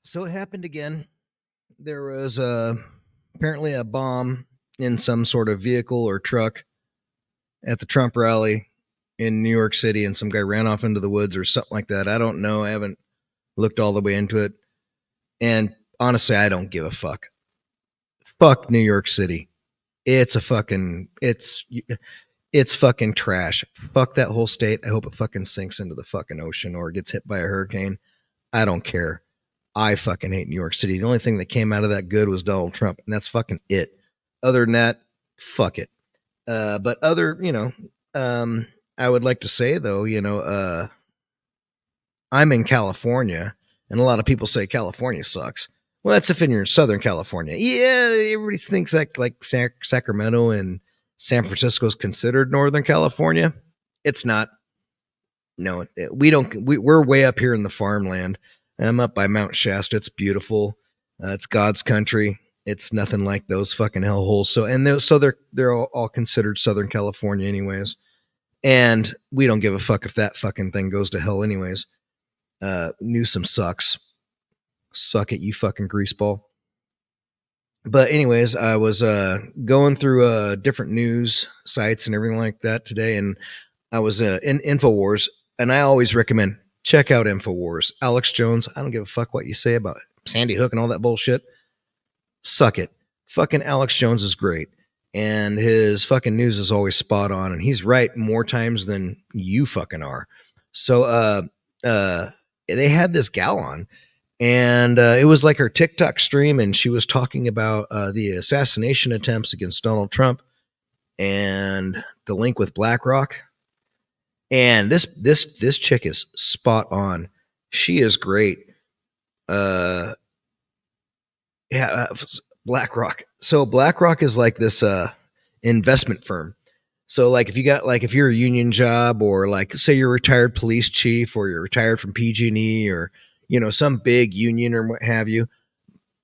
So it happened again. There was apparently a bomb in some sort of vehicle or truck at the Trump rally in New York City, and some guy ran off into the woods or something like that. I don't know. I haven't looked all the way into it. And honestly, I don't give a fuck. Fuck New York City. It's a fucking it's fucking trash. Fuck that whole state. I hope it fucking sinks into the fucking ocean or gets hit by a hurricane. I don't care. I fucking hate New York City. The only thing that came out of that good was Donald Trump, and that's fucking it. Other than that, fuck it. But I would like to say though, I'm in California, and a lot of people say California sucks. Well, that's if you're in Southern California. Yeah, everybody thinks that like Sacramento and San Francisco is considered Northern California. It's not. No, we don't. We're way up here in the farmland. I'm up by Mount Shasta. It's beautiful. It's God's country. It's nothing like those fucking hellholes. So they're all considered Southern California, anyways. And we don't give a fuck if that fucking thing goes to hell, anyways. Newsom sucks. Suck it, you fucking greaseball. But anyways, I was going through different news sites and everything like that today, and I was in Infowars, and I always recommend check out Infowars. Alex Jones, I don't give a fuck what you say about Sandy Hook and all that bullshit. Suck it. Fucking Alex Jones is great, and his fucking news is always spot on, and he's right more times than you fucking are. So they had this gal on, and it was like her TikTok stream, and she was talking about the assassination attempts against Donald Trump and the link with Blackrock. And this chick is spot on. She is great. Uh, yeah, BlackRock. So BlackRock is like this investment firm. So like if you're a union job, or like say you're a retired police chief, or you're retired from PG&E, or some big union or what have you,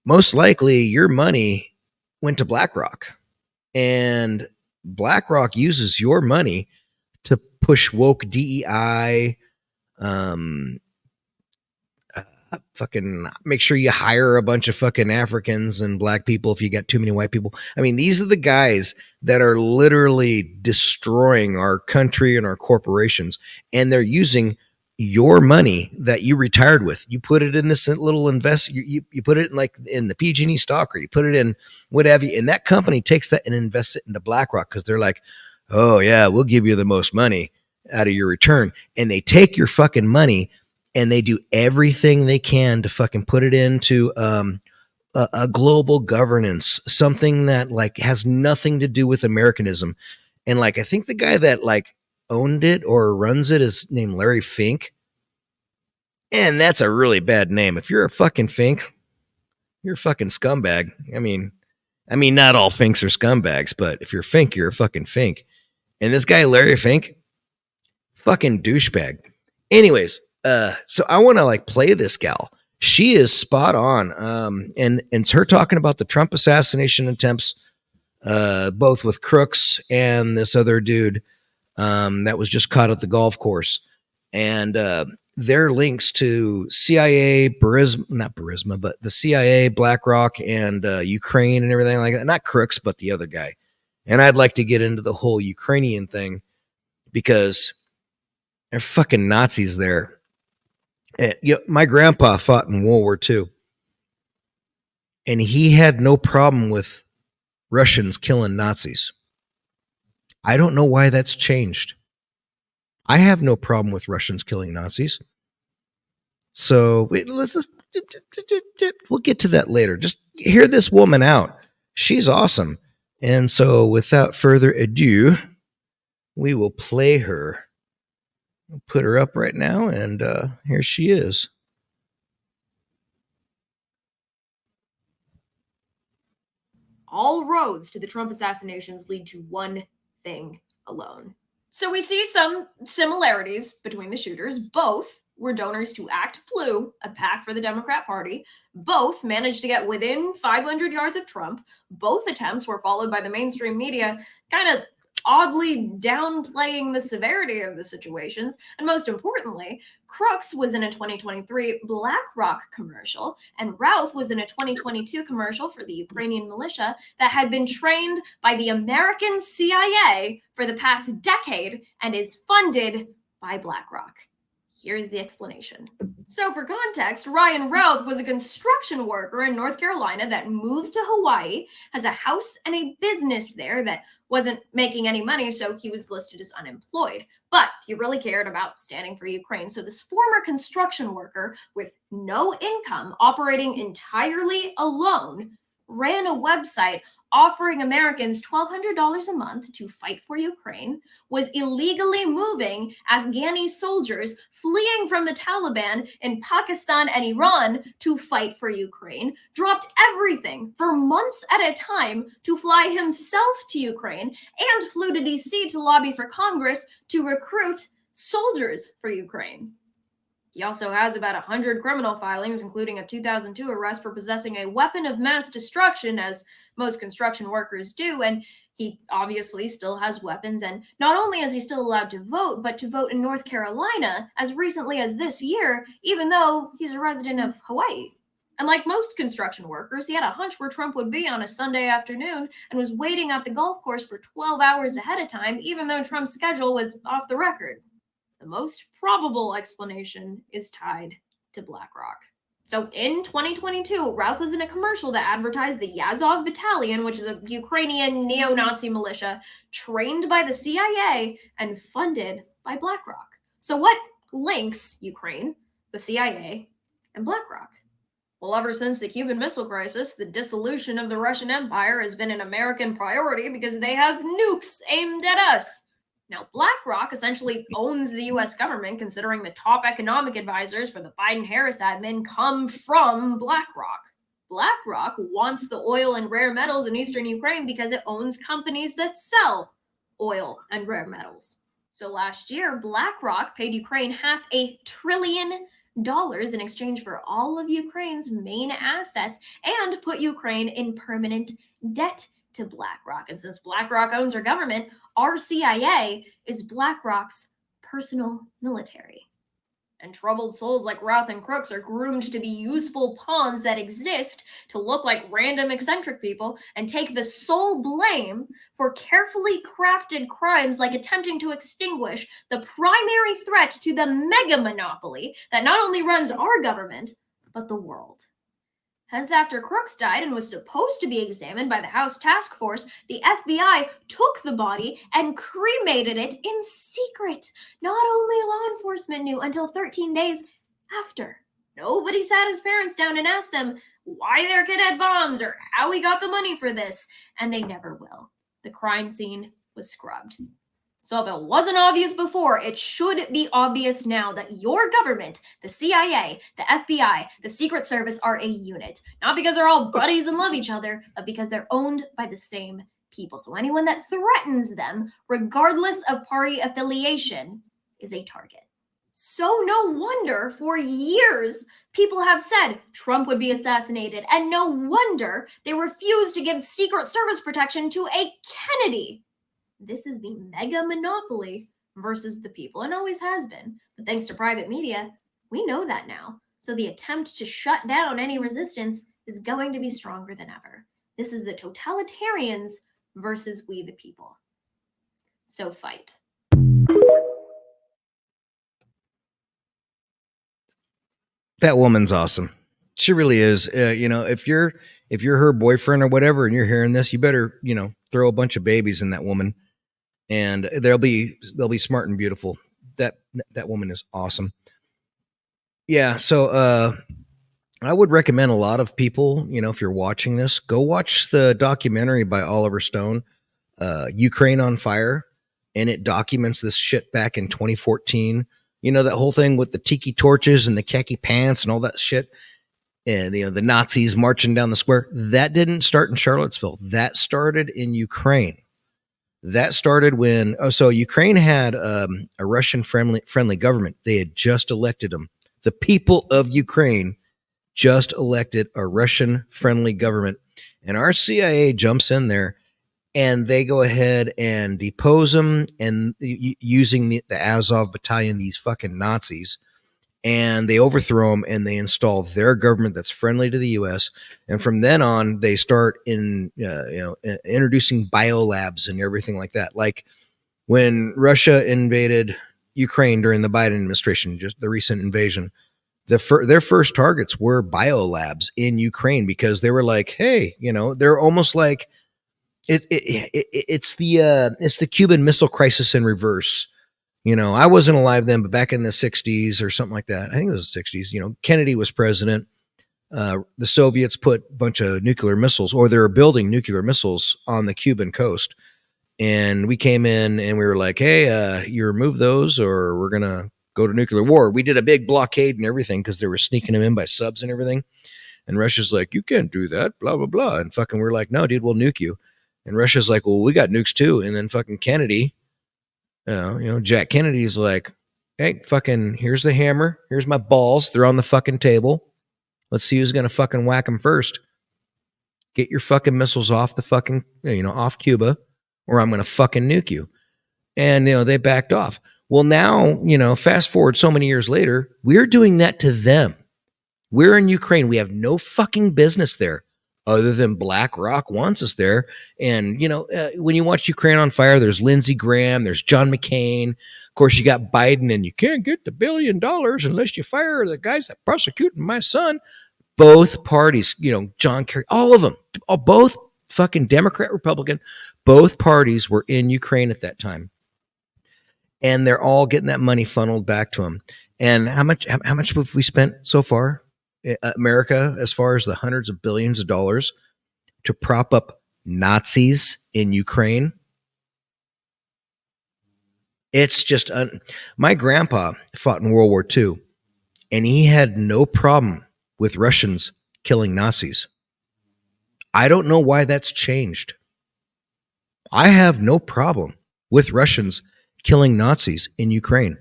most likely your money went to BlackRock, and BlackRock uses your money to push woke DEI, um, fucking make sure you hire a bunch of fucking Africans and black people if you got too many white people. I mean, these are the guys that are literally destroying our country and our corporations, and they're using your money that you retired with. You put it in this little you put it in like in the PG&E stock, or you put it in whatever, and that company takes that and invests it into BlackRock because they're like, oh yeah, we'll give you the most money out of your return. And they take your fucking money and they do everything they can to fucking put it into a global governance, something that like has nothing to do with Americanism. And like, I think the guy that like owned it or runs it is named Larry Fink. And that's a really bad name. If you're a fucking Fink, you're a fucking scumbag. I mean, not all Finks are scumbags, but if you're Fink, you're a fucking Fink. And this guy, Larry Fink, fucking douchebag. Anyways, so I want to like play this gal. She is spot on. And it's her talking about the Trump assassination attempts, both with Crooks and this other dude that was just caught at the golf course. And their links to CIA, not Burisma, but the CIA, BlackRock, and Ukraine and everything like that. Not Crooks, but the other guy. And I'd like to get into the whole Ukrainian thing because they're fucking Nazis there. And, my grandpa fought in World War II, and he had no problem with Russians killing Nazis. I don't know why that's changed. I have no problem with Russians killing Nazis. So we'll get to that later. Just hear this woman out. She's awesome. And so without further ado, we will play her. I'll put her up right now, and here she is. All roads to the Trump assassinations lead to one thing alone. So we see some similarities between the shooters. Both were donors to Act Blue, a PAC for the Democrat Party. Both managed to get within 500 yards of Trump. Both attempts were followed by the mainstream media kind of oddly downplaying the severity of the situations. And most importantly, Crooks was in a 2023 Blackrock commercial, and Routh was in a 2022 commercial for the Ukrainian militia that had been trained by the American CIA for the past decade and is funded by Blackrock. Here's the explanation. So, for context, Ryan Routh was a construction worker in North Carolina that moved to Hawaii, has a house and a business there that wasn't making any money, so he was listed as unemployed. But he really cared about standing for Ukraine. So, this former construction worker with no income, operating entirely alone, ran a website offering Americans $1,200 a month to fight for Ukraine, was illegally moving Afghani soldiers fleeing from the Taliban in Pakistan and Iran to fight for Ukraine, dropped everything for months at a time to fly himself to Ukraine, and flew to DC to lobby for Congress to recruit soldiers for Ukraine. He also has about 100 criminal filings, including a 2002 arrest for possessing a weapon of mass destruction, as most construction workers do, and he obviously still has weapons. And not only is he still allowed to vote, but to vote in North Carolina as recently as this year, even though he's a resident of Hawaii. And like most construction workers, he had a hunch where Trump would be on a Sunday afternoon and was waiting at the golf course for 12 hours ahead of time, even though Trump's schedule was off the record. The most probable explanation is tied to Blackrock. So in 2022, Routh was in a commercial that advertised the Yazov Battalion, which is a Ukrainian neo-Nazi militia trained by the CIA and funded by Blackrock. So what links Ukraine, the CIA, and Blackrock? Well, ever since the Cuban Missile Crisis, the dissolution of the Russian Empire has been an American priority because they have nukes aimed at us. Now, Blackrock essentially owns the US government, considering the top economic advisors for the Biden-Harris admin come from Blackrock. Blackrock wants the oil and rare metals in eastern Ukraine because it owns companies that sell oil and rare metals. So last year, Blackrock paid Ukraine $500 billion in exchange for all of Ukraine's main assets and put Ukraine in permanent debt to Blackrock. And since Blackrock owns our government, our CIA is Blackrock's personal military. And troubled souls like Routh and Crooks are groomed to be useful pawns that exist to look like random eccentric people and take the sole blame for carefully crafted crimes like attempting to extinguish the primary threat to the mega monopoly that not only runs our government, but the world. Hence, after Crooks died and was supposed to be examined by the House Task Force, the FBI took the body and cremated it in secret. Not only law enforcement knew until 13 days after. Nobody sat his parents down and asked them why their kid had bombs or how he got the money for this, and they never will. The crime scene was scrubbed. So if it wasn't obvious before, it should be obvious now that your government, the CIA, the FBI, the Secret Service are a unit. Not because they're all buddies and love each other, but because they're owned by the same people. So anyone that threatens them, regardless of party affiliation, is a target. So no wonder for years people have said Trump would be assassinated, and no wonder they refused to give Secret Service protection to a Kennedy. This is the mega monopoly versus the people, and always has been. But thanks to private media, we know that now. So the attempt to shut down any resistance is going to be stronger than ever. This is the totalitarians versus we the people. So fight. That woman's awesome. She really is. If you're her boyfriend or whatever, and you're hearing this, you better, throw a bunch of babies in that woman, and they'll be smart and beautiful. That woman is awesome. Yeah. So I would recommend a lot of people, if you're watching this, go watch the documentary by Oliver Stone, Ukraine on Fire, and it documents this shit back in 2014. That whole thing with the tiki torches and the khaki pants and all that shit. And, the Nazis marching down the square. That didn't start in Charlottesville. That started in Ukraine. That started when, Ukraine had a Russian friendly government. They had just elected them. The people of Ukraine just elected a Russian friendly government. And our CIA jumps in there and they go ahead and depose them, and using the Azov battalion, these fucking Nazis, and they overthrow them and they install their government that's friendly to the U.S. And from then on, they start introducing biolabs and everything like that. Like when Russia invaded Ukraine during the Biden administration, just the recent invasion, their first targets were biolabs in Ukraine because they were like, hey, they're almost like it's the Cuban Missile Crisis in reverse. I wasn't alive then, but back in the 60s or something like that, I think it was the 60s, Kennedy was president. The Soviets put a bunch of nuclear missiles, or they were building nuclear missiles on the Cuban coast. And we came in and we were like, hey, you remove those or we're going to go to nuclear war. We did a big blockade and everything because they were sneaking them in by subs and everything. And Russia's like, you can't do that, blah, blah, blah. And fucking we're like, no, dude, we'll nuke you. And Russia's like, well, we got nukes too. And then fucking Kennedy, Jack Kennedy's like, hey, fucking, here's the hammer. Here's my balls. They're on the fucking table. Let's see who's going to fucking whack them first. Get your fucking missiles off the fucking, off Cuba, or I'm going to fucking nuke you. And, they backed off. Well, now, fast forward so many years later, we're doing that to them. We're in Ukraine. We have no fucking business there other than Blackrock wants us there. And, when you watch Ukraine on Fire, there's Lindsey Graham, there's John McCain. Of course, you got Biden, and you can't get the $1 billion unless you fire the guys that prosecuted my son. Both parties, John Kerry, all of them, both fucking Democrat, Republican, both parties were in Ukraine at that time. And they're all getting that money funneled back to them. And how much have we spent so far? America, as far as the hundreds of billions of dollars to prop up Nazis in Ukraine. It's just my grandpa fought in World War II, and he had no problem with Russians killing Nazis. I don't know why that's changed. I have no problem with Russians killing Nazis in Ukraine.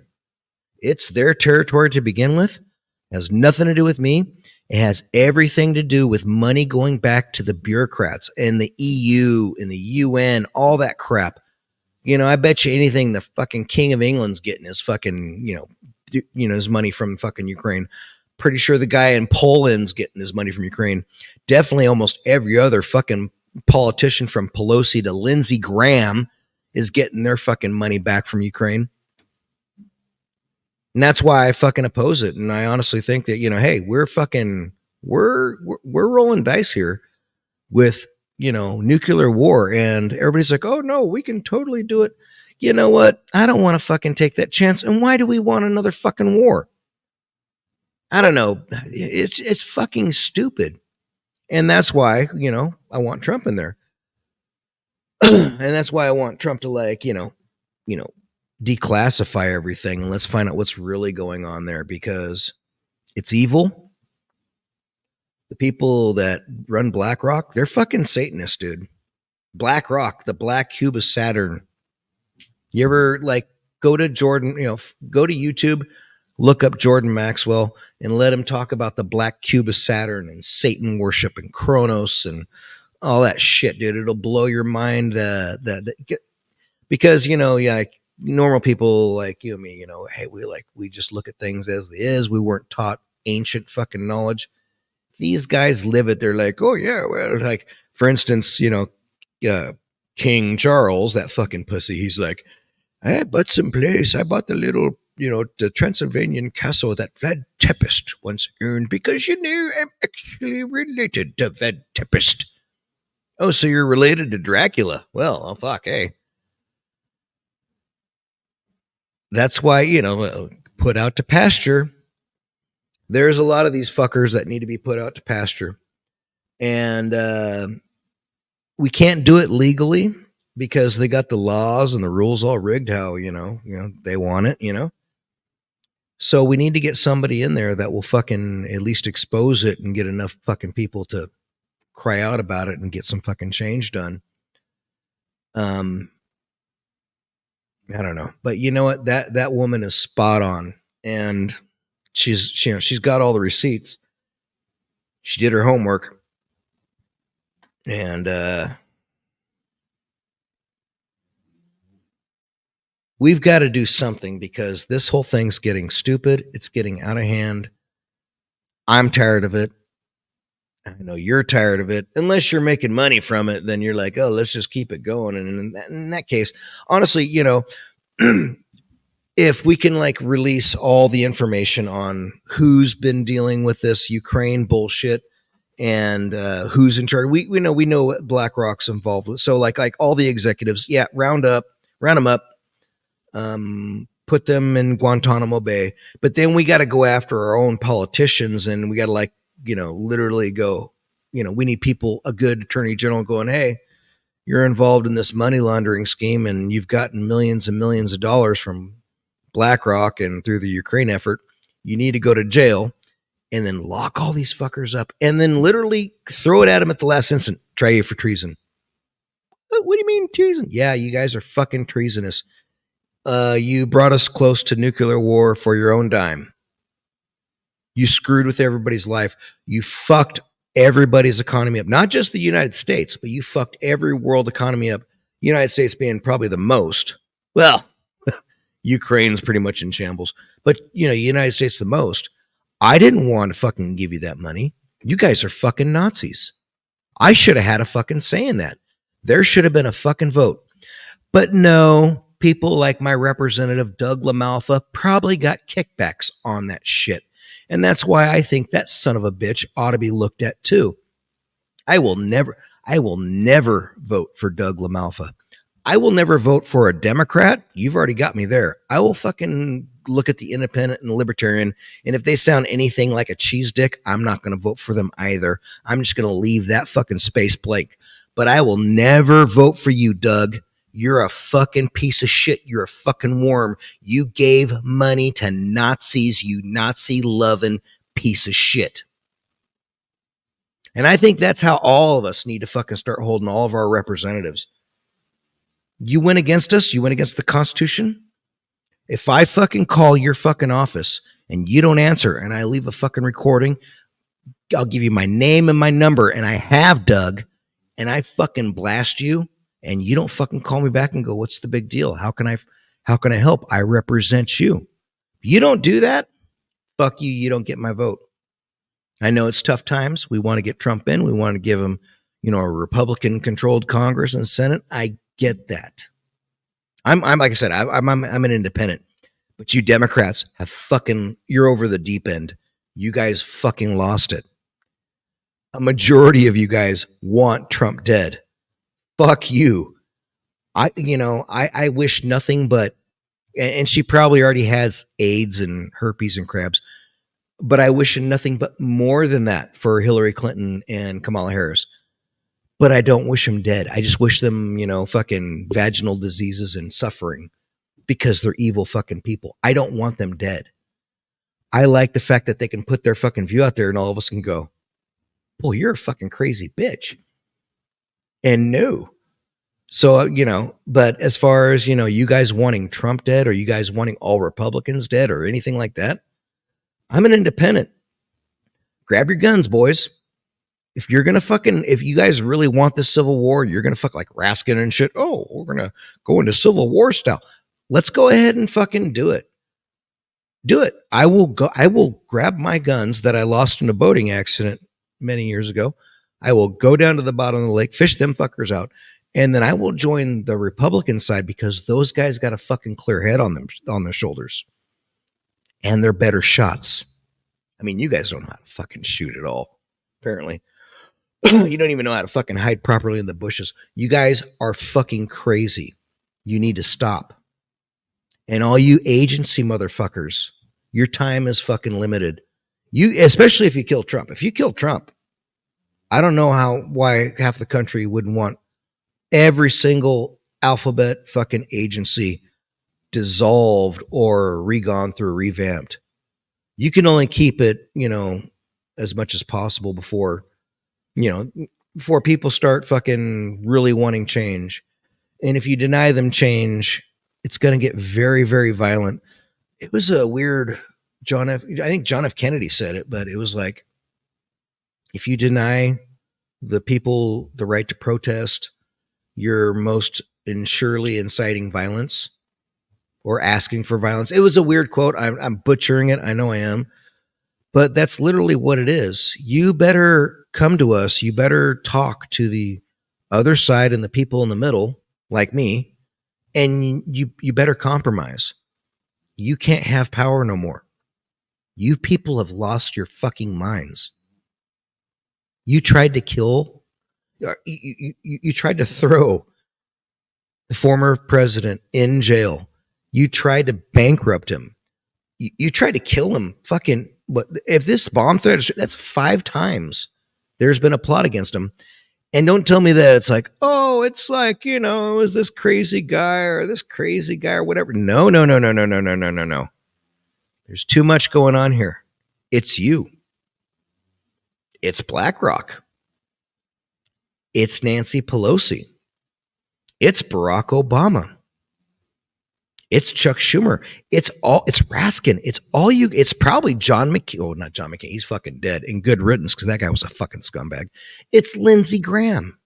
It's their territory to begin with. It has nothing to do with me. It has everything to do with money going back to the bureaucrats and the EU and the UN, all that crap. I bet you anything the fucking King of England's getting his fucking, his money from fucking Ukraine. Pretty sure the guy in Poland's getting his money from Ukraine. Definitely almost every other fucking politician from Pelosi to Lindsey Graham is getting their fucking money back from Ukraine. And that's why I fucking oppose it. And I honestly think that, hey, we're rolling dice here with, nuclear war. And everybody's like, oh no, we can totally do it. You know what? I don't want to fucking take that chance. And why do we want another fucking war? I don't know. It's fucking stupid. And that's why, I want Trump in there. And that's why I want Trump to declassify everything and let's find out what's really going on there, because it's evil. The people that run Blackrock, they're fucking Satanists, dude. Blackrock, the black cube of Saturn. You ever go to Jordan, go to YouTube, look up Jordan Maxwell and let him talk about the black cube of Saturn and Satan worship and Kronos and all that shit, dude. It'll blow your mind. Because, normal people like you and me, hey, we just look at things as they is. We weren't taught ancient fucking knowledge. These guys live it. They're like, oh yeah, well, like for instance, King Charles, that fucking pussy. He's like, I bought some place. I bought the little, the Transylvanian castle that Vlad Tepes once owned because I'm actually related to Vlad Tepes. Oh, so you're related to Dracula? Well, oh fuck, hey. That's why, put out to pasture. There's a lot of these fuckers that need to be put out to pasture. And we can't do it legally because they got the laws and the rules all rigged how, they want it, So we need to get somebody in there that will fucking at least expose it and get enough fucking people to cry out about it and get some fucking change done. I don't know, but you know what? That woman is spot on, and she's got all the receipts. She did her homework, and we've got to do something because this whole thing's getting stupid. It's getting out of hand. I'm tired of it. I know you're tired of it. Unless you're making money from it, then you're like, oh, let's just keep it going. And in that case, honestly, if we can like release all the information on who's been dealing with this Ukraine bullshit and who's in charge, we know what Blackrock's involved with. So like all the executives, yeah, round them up, put them in Guantanamo Bay. But then we got to go after our own politicians, and we got to literally go. We need people, a good attorney general, going, hey, you're involved in this money laundering scheme, and you've gotten millions and millions of dollars from BlackRock and through the Ukraine effort. You need to go to jail, and then lock all these fuckers up, and then literally throw it at them at the last instant. Try you for treason. What do you mean treason? Yeah, you guys are fucking treasonous. You brought us close to nuclear war for your own dime. You screwed with everybody's life. You fucked everybody's economy up. Not just the United States, but you fucked every world economy up. United States being probably the most. Well, Ukraine's pretty much in shambles, but United States the most. I didn't want to fucking give you that money. You guys are fucking Nazis. I should have had a fucking say in that. There should have been a fucking vote. But no, people like my representative, Doug LaMalfa, probably got kickbacks on that shit. And that's why I think that son of a bitch ought to be looked at too. I will never vote for Doug LaMalfa. I will never vote for a Democrat. You've already got me there. I will fucking look at the independent and the libertarian. And if they sound anything like a cheese dick, I'm not going to vote for them either. I'm just going to leave that fucking space blank. But I will never vote for you, Doug. You're a fucking piece of shit. You're a fucking worm. You gave money to Nazis, you Nazi loving piece of shit. And I think that's how all of us need to fucking start holding all of our representatives. You went against us. You went against the Constitution. If I fucking call your fucking office and you don't answer and I leave a fucking recording, I'll give you my name and my number, and I have, Doug, and I fucking blast you, and you don't fucking call me back and go, what's the big deal? How can I help? I represent you. You don't do that, fuck you. You don't get my vote. I know it's tough times. We want to get Trump in. We want to give him, a Republican controlled Congress and Senate. I get that. I'm like I said, I'm an independent, but you Democrats you're over the deep end. You guys fucking lost it. A majority of you guys want Trump dead. Fuck you. I wish nothing but, and she probably already has AIDS and herpes and crabs, but I wish nothing but more than that for Hillary Clinton and Kamala Harris. But I don't wish them dead. I just wish them, fucking vaginal diseases and suffering because they're evil fucking people. I don't want them dead. I like the fact that they can put their fucking view out there and all of us can go, boy, you're a fucking crazy bitch. And no. So, but as far as, you guys wanting Trump dead, or you guys wanting all Republicans dead or anything like that, I'm an independent. Grab your guns, boys. If you guys really want the Civil War, you're going to fuck like Raskin and shit. Oh, we're going to go into Civil War style. Let's go ahead and fucking do it. Do it. I will grab my guns that I lost in a boating accident many years ago. I will go down to the bottom of the lake, fish them fuckers out. And then I will join the Republican side because those guys got a fucking clear head on their shoulders. And they're better shots. I mean, you guys don't know how to fucking shoot at all, apparently. You don't even know how to fucking hide properly in the bushes. You guys are fucking crazy. You need to stop. And all you agency motherfuckers, your time is fucking limited. Especially if you kill Trump. If you kill Trump, I don't know why half the country wouldn't want every single alphabet fucking agency dissolved or re-gone through, revamped. You can only keep it, as much as possible before people start fucking really wanting change. And if you deny them change, it's going to get very, very violent. It was a weird I think John F. Kennedy said it, but it was like, if you deny the people the right to protest, you're most surely inciting violence. or asking for violence. It was a weird quote. I'm butchering it. I know I am. But that's literally what it is. You better come to us. You better talk to the other side and the people in the middle, like me, and you better compromise. You can't have power no more. You people have lost your fucking minds. You tried to kill, you tried to throw the former president in jail. You tried to bankrupt him. You tried to kill him. Fucking, what? If this bomb threat, that's 5 times there's been a plot against him. And don't tell me that it's like, oh, it's like, it was this crazy guy or this crazy guy or whatever. No, no, no, no, no, no, no, no, no, no. There's too much going on here. It's you. It's Blackrock. It's Nancy Pelosi. It's Barack Obama. It's Chuck Schumer. It's Raskin. It's probably John McCain. Oh, not John McCain. He's fucking dead. And good riddance, because that guy was a fucking scumbag. It's Lindsey Graham.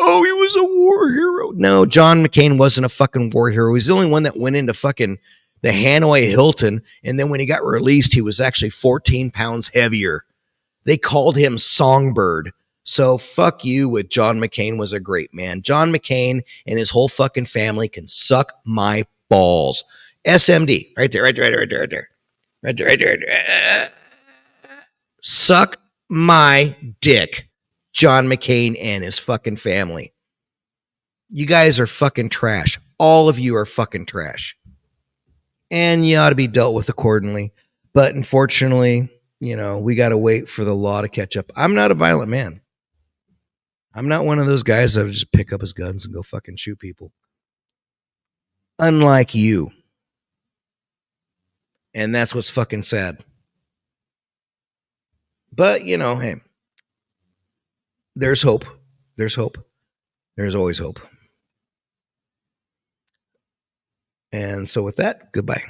Oh, he was a war hero. No, John McCain wasn't a fucking war hero. He's the only one that went into fucking the Hanoi Hilton. And then when he got released, he was actually 14 pounds heavier. They called him Songbird. So fuck you with John McCain was a great man. John McCain and his whole fucking family can suck my balls. SMD. Right there, right there, right there, right there. Right there, right there, right there. Suck my dick. John McCain and his fucking family. You guys are fucking trash. All of you are fucking trash. And you ought to be dealt with accordingly. But unfortunately, we got to wait for the law to catch up. I'm not a violent man. I'm not one of those guys that would just pick up his guns and go fucking shoot people. Unlike you. And that's what's fucking sad. But, hey, there's hope. There's hope. There's always hope. And so with that, goodbye.